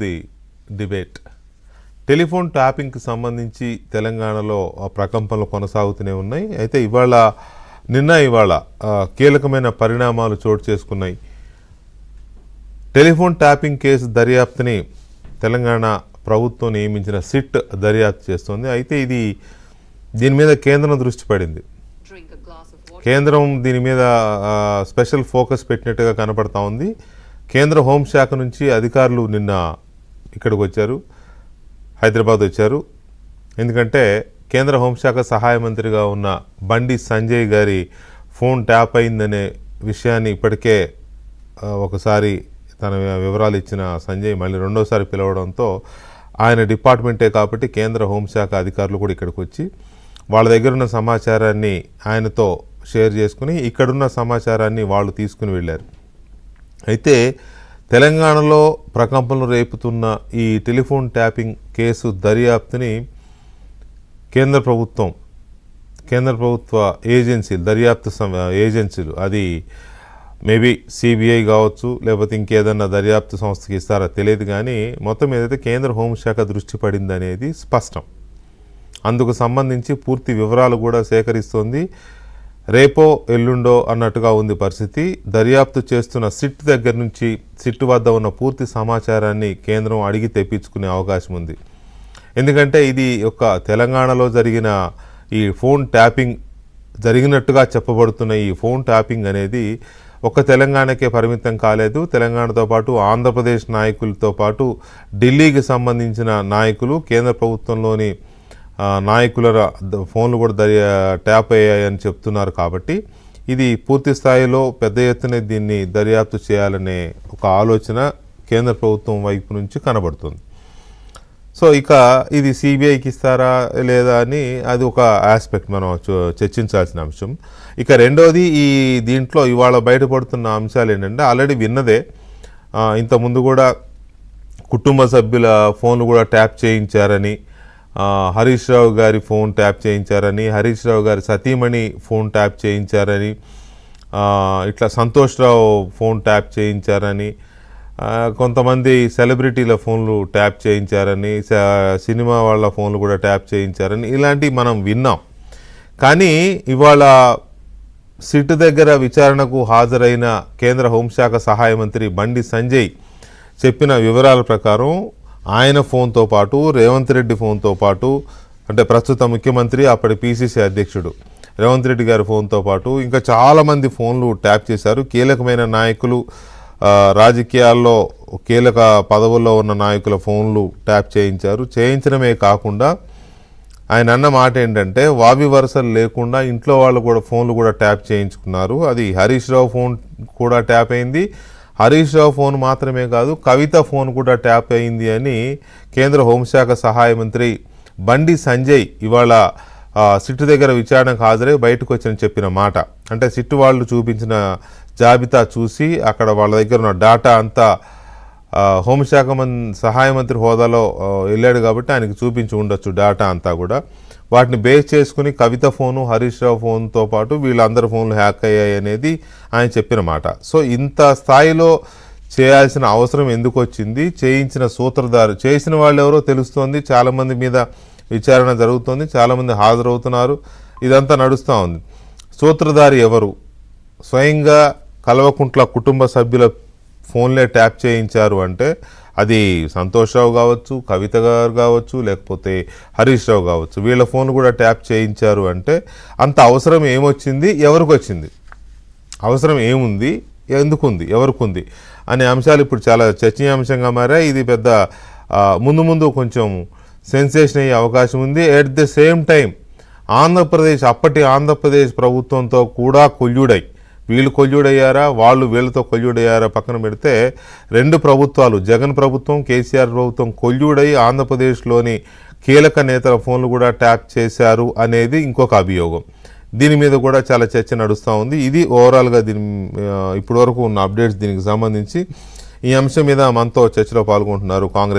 The debate telephone ట్యాపింగ్కి సంబంధించి తెలంగాణలో ప్రకంపనలు కొనసాగుతూనే ఉన్నాయి. అయితే ఇవాళ కీలకమైన పరిణామాలు చోటు చేసుకున్నాయి. టెలిఫోన్ ట్యాపింగ్ కేసు దర్యాప్తుని తెలంగాణ ప్రభుత్వం నియమించిన సిట్ దర్యాప్తు చేస్తోంది. అయితే దీని మీద కేంద్రం దృష్టి పడింది. కేంద్రం దీని మీద స్పెషల్ ఫోకస్ పెట్టినట్టుగా కనపడతా ఉంది. కేంద్ర హోంశాఖ నుంచి అధికారులు నిన్న ఇక్కడికి వచ్చారు, హైదరాబాద్ వచ్చారు. ఎందుకంటే కేంద్ర హోంశాఖ సహాయ మంత్రిగా ఉన్న బండి సంజయ్ గారి ఫోన్ ట్యాప్ అయిందనే విషయాన్ని ఇప్పటికే ఒకసారి తన వివరాలు ఇచ్చిన సంజయ్ మళ్ళీ రెండోసారి పిలవడంతో ఆయన డిపార్ట్మెంటే కాబట్టి కేంద్ర హోంశాఖ అధికారులు కూడా ఇక్కడికి వచ్చి వాళ్ళ దగ్గర ఉన్న సమాచారాన్ని ఆయనతో షేర్ చేసుకుని ఇక్కడున్న సమాచారాన్ని వాళ్ళు తీసుకుని వెళ్ళారు. అయితే తెలంగాణలో ప్రకంపనలు రేపుతున్న ఈ టెలిఫోన్ ట్యాపింగ్ కేసు దర్యాప్తుని కేంద్ర ప్రభుత్వ ఏజెన్సీలు, దర్యాప్తు ఏజెన్సీలు, అది మేబీ సిబిఐ కావచ్చు, లేకపోతే ఇంకేదన్నా దర్యాప్తు సంస్థకి ఇస్తారో తెలియదు, కానీ మొత్తం ఏదైతే కేంద్ర హోంశాఖ దృష్టి పడింది అనేది స్పష్టం. అందుకు సంబంధించి పూర్తి వివరాలు కూడా సేకరిస్తోంది. రేపో ఎల్లుండో అన్నట్టుగా ఉంది పరిస్థితి. దర్యాప్తు చేస్తున్న సిట్ దగ్గర నుంచి సిట్ వద్ద ఉన్న పూర్తి సమాచారాన్ని కేంద్రం అడిగి తెప్పించుకునే అవకాశం ఉంది. ఎందుకంటే ఇది ఒక తెలంగాణలో జరిగిన ఈ ఫోన్ ట్యాపింగ్ జరిగినట్టుగా చెప్పబడుతున్న ఈ ఫోన్ ట్యాపింగ్ అనేది ఒక తెలంగాణకే పరిమితం కాలేదు. తెలంగాణతో పాటు ఆంధ్రప్రదేశ్ నాయకులతో పాటు ఢిల్లీకి సంబంధించిన నాయకులు, కేంద్ర ప్రభుత్వంలోని నాయకుల ఫోన్లు కూడా ట్యాప్ అయ్యాయని చెప్తున్నారు. కాబట్టి ఇది పూర్తి స్థాయిలో పెద్ద ఎత్తున దీన్ని దర్యాప్తు చేయాలనే ఒక ఆలోచన కేంద్ర ప్రభుత్వం వైపు నుంచి కనబడుతుంది. సో ఇక ఇది సిబిఐకి ఇస్తారా లేదా అని అది ఒక ఆస్పెక్ట్ మనం చర్చించాల్సిన అంశం. ఇక రెండోది, దీంట్లో ఇవాళ బయటపడుతున్న అంశాలు ఏంటంటే ఆల్రెడీ విన్నదే, ఇంతకుముందు కూడా కుటుంబ సభ్యుల ఫోన్లు కూడా ట్యాప్ చేయించారని, హరీష్ రావు గారి ఫోన్ ట్యాప్ చేయించారని, హరీష్ రావు గారి సతీమణి ఫోన్ ట్యాప్ చేయించారని, ఇట్లా సంతోష్ రావు ఫోన్ ట్యాప్ చేయించారని, కొంతమంది సెలబ్రిటీల ఫోన్లు ట్యాప్ చేయించారని, సినిమా వాళ్ళ ఫోన్లు కూడా ట్యాప్ చేయించారని ఇలాంటివి మనం విన్నాం. కానీ ఇవాళ సిట్ దగ్గర విచారణకు హాజరైన కేంద్ర హోంశాఖ సహాయ మంత్రి బండి సంజయ్ చెప్పిన వివరాల ప్రకారం ఆయన ఫోన్తో పాటు రేవంత్ రెడ్డి ఫోన్తో పాటు, అంటే ప్రస్తుత ముఖ్యమంత్రి అప్పటి పిసిసి అధ్యక్షుడు రేవంత్ రెడ్డి గారి ఫోన్తో పాటు ఇంకా చాలామంది ఫోన్లు ట్యాప్ చేశారు. కీలకమైన నాయకులు, రాజకీయాల్లో కీలక పదవుల్లో ఉన్న నాయకుల ఫోన్లు ట్యాప్ చేయించడమే కాకుండా ఆయన అన్న మాట ఏంటంటే వావి వరుసలు లేకుండా ఇంట్లో వాళ్ళు కూడా ఫోన్లు కూడా ట్యాప్ చేయించుకున్నారు. అది హరీష్ రావు ఫోన్ కూడా ట్యాప్ అయింది. హరీష్ రావు ఫోన్ మాత్రమే కాదు, కవిత ఫోన్ కూడా ట్యాప్ అయింది అని కేంద్ర హోంశాఖ సహాయ మంత్రి బండి సంజయ్ ఇవాళ సిట్ దగ్గర విచారణకు హాజరై బయటకు వచ్చని చెప్పిన మాట. అంటే సిట్ వాళ్ళు చూపించిన జాబితా చూసి అక్కడ వాళ్ళ దగ్గర ఉన్న డేటా అంతా హోంశాఖ సహాయ మంత్రి హోదాలో వెళ్ళాడు కాబట్టి ఆయనకు చూపించి ఉండొచ్చు డేటా అంతా కూడా. వాటిని బేస్ చేసుకుని కవిత ఫోను, హరీష్ రావు ఫోన్తో పాటు వీళ్ళందరి ఫోన్లు హ్యాక్ అయ్యాయి అనేది ఆయన చెప్పిన మాట. సో ఇంత స్థాయిలో చేయాల్సిన అవసరం ఎందుకు వచ్చింది? చేయించిన సూత్రధారు, చేసిన వాళ్ళు ఎవరో తెలుస్తోంది. చాలామంది మీద విచారణ జరుగుతోంది, చాలామంది హాజరవుతున్నారు, ఇదంతా నడుస్తూ ఉంది. సూత్రధారి ఎవరు? స్వయంగా కల్వకుంట్ల కుటుంబ సభ్యుల ఫోన్లే ట్యాప్ చేయించారు అంటే అది సంతోష్ రావు కావచ్చు, కవిత గారు కావచ్చు, లేకపోతే హరీష్ రావు కావచ్చు, వీళ్ళ ఫోన్ కూడా ట్యాప్ చేయించారు అంటే అంత అవసరం ఏమొచ్చింది, ఎవరికి వచ్చింది, అవసరం ఏముంది, ఎందుకుంది, ఎవరికి ఉంది అనే అంశాలు ఇప్పుడు చాలా చర్చనీయాంశంగా మారాయి. ఇది పెద్ద ముందు కొంచెం సెన్సేషన్ అయ్యే అవకాశం ఉంది. ఎట్ ది సేమ్ టైం అప్పటి ఆంధ్రప్రదేశ్ ప్రభుత్వంతో కూడా కొల్లుడై, వీళ్ళు కొల్లుడయ్యారా, వాళ్ళు వీళ్ళతో కొల్లుడయ్యారా పక్కన పెడితే రెండు ప్రభుత్వాలు, జగన్ ప్రభుత్వం, కేసీఆర్ ప్రభుత్వం కొల్లుడై ఆంధ్రప్రదేశ్లోని కీలక నేతల ఫోన్లు కూడా ట్యాప్ చేశారు అనేది ఇంకొక అభియోగం. దీని మీద కూడా చాలా చర్చ నడుస్తూ ఉంది. ఇది ఓవరాల్గా ఇప్పటి వరకు ఉన్న అప్డేట్స్ దీనికి సంబంధించి. ఈ అంశం మీద మనతో చర్చలో పాల్గొంటున్నారు కాంగ్రెస్